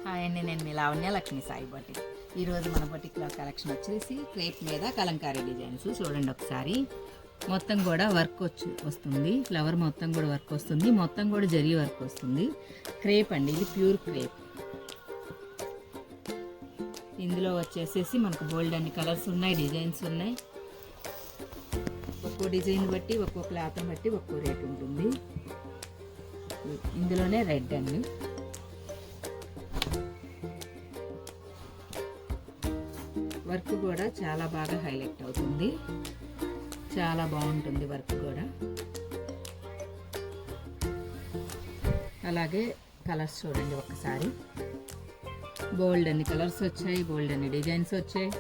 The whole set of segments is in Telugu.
హాయ్ అండి, నేను మీ లావణ్య లక్ష్మీ సాయి బొటిక్. ఈరోజు మన బొటిక్లో కలెక్షన్ వచ్చేసి క్రేప్ మీద కలంకారీ డిజైన్స్. చూడండి ఒకసారి, మొత్తం కూడా వర్క్ వస్తుంది. ఫ్లవర్ మొత్తం కూడా వర్క్ వస్తుంది, మొత్తం కూడా జరీ వర్క్ వస్తుంది. క్రేప్ అండి, ఇది ప్యూర్ క్రేప్. ఇందులో వచ్చేసేసి మనకు బోల్డ్ అన్ని కలర్స్ ఉన్నాయి, డిజైన్స్ ఉన్నాయి. ఒక్కో డిజైన్ బట్టి, ఒక్కో క్లాత్ బట్టి ఒక్కో రేట్ ఉంటుంది. ఇందులోనే రెడ్ అండి, వర్క్ కూడా చాలా బాగా హైలైట్ అవుతుంది, చాలా బాగుంటుంది వర్క్ కూడా. అలాగే కలర్స్ చూడండి ఒక్కసారి, బోల్డ్ అన్ని కలర్స్ వచ్చాయి, బోల్డ్ అన్ని డిజైన్స్ వచ్చాయి.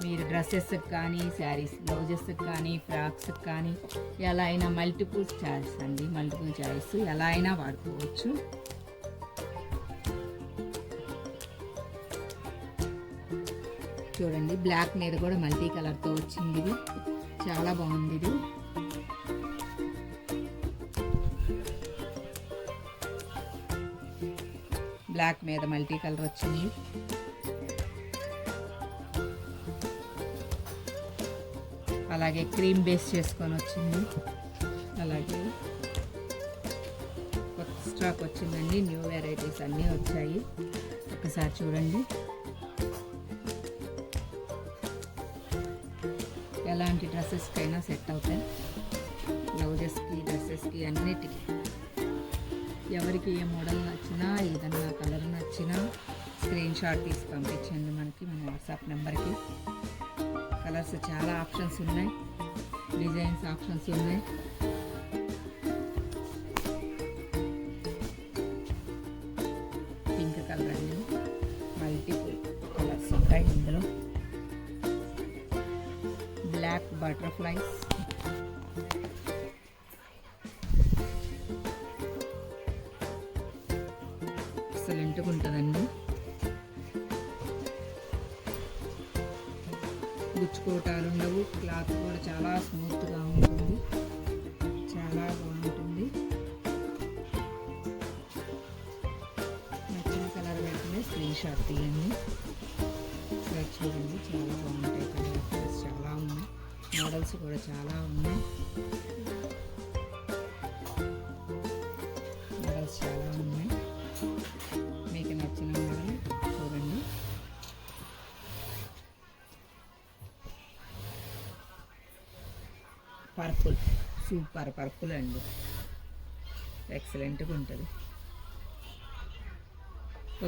మీరు డ్రెస్సెస్కి కానీ, శారీస్ బ్లౌజెస్కి కానీ, ఫ్రాక్స్కి కానీ ఎలా అయినా మల్టిపుల్ చాయిస్ అండి, మల్టిపుల్ చాయిస్ ఎలా అయినా వాడుకోవచ్చు. చూడండి, బ్లాక్ మీద కూడా మల్టీ కలర్తో వచ్చింది. ఇది చాలా బాగుంది. ఇది బ్లాక్ మీద మల్టీ కలర్ వచ్చింది. అలాగే క్రీమ్ బేస్ చేసుకొని వచ్చింది. అలాగే కొత్త స్టాక్ వచ్చిందండి, న్యూ వెరైటీస్ అన్నీ వచ్చాయి. ఒకసారి చూడండి, ఎలాంటి డ్రెస్సెస్కైనా సెట్ అవుతాయి, బ్లౌజెస్కి, డ్రెస్సెస్కి, అన్నిటికీ. ఎవరికి ఏ మోడల్ నచ్చినా, ఏదన్నా కలర్ నచ్చినా స్క్రీన్ షాట్ తీసి పంపించండి మనకి, మన వాట్సాప్ నెంబర్కి. కలర్స్ చాలా ఆప్షన్స్ ఉన్నాయి, డిజైన్స్ ఆప్షన్స్ ఉన్నాయి. పింక్ కలర్ అండి, మల్టిపుల్ కలర్స్ ఉంటాయి ఇందులో. బ్లాక్ బటర్ఫ్లైస్, ఎక్సలెంట్గా ఉంటుందండి. గుచ్చుకోవటాలు ఉండవు, క్లాత్ కూడా చాలా స్మూత్గా ఉంటుంది, చాలా బాగుంటుంది. నచ్చిన కలర్ వెంటనే స్క్రీన్ షాట్ తీయండి. చూడండి, చాలా బాగుంటాయి కలర్స్, చాలా ఉన్నాయి, మోడల్స్ కూడా చాలా ఉన్నాయి, మోడల్స్ చాలా ఉన్నాయి. మీకు నచ్చిన మోడల్ చూడండి. పర్పుల్, సూపర్ పర్పుల్ అండి, ఎక్సలెంట్గా ఉంటుంది.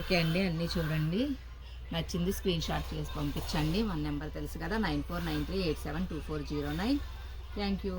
ఓకే అండి, అన్నీ చూడండి, నచ్చింది స్క్రీన్ షాట్ చేసి పంపించండి. మన నెంబర్ తెలుసు కదా, 9493872409. Thank you.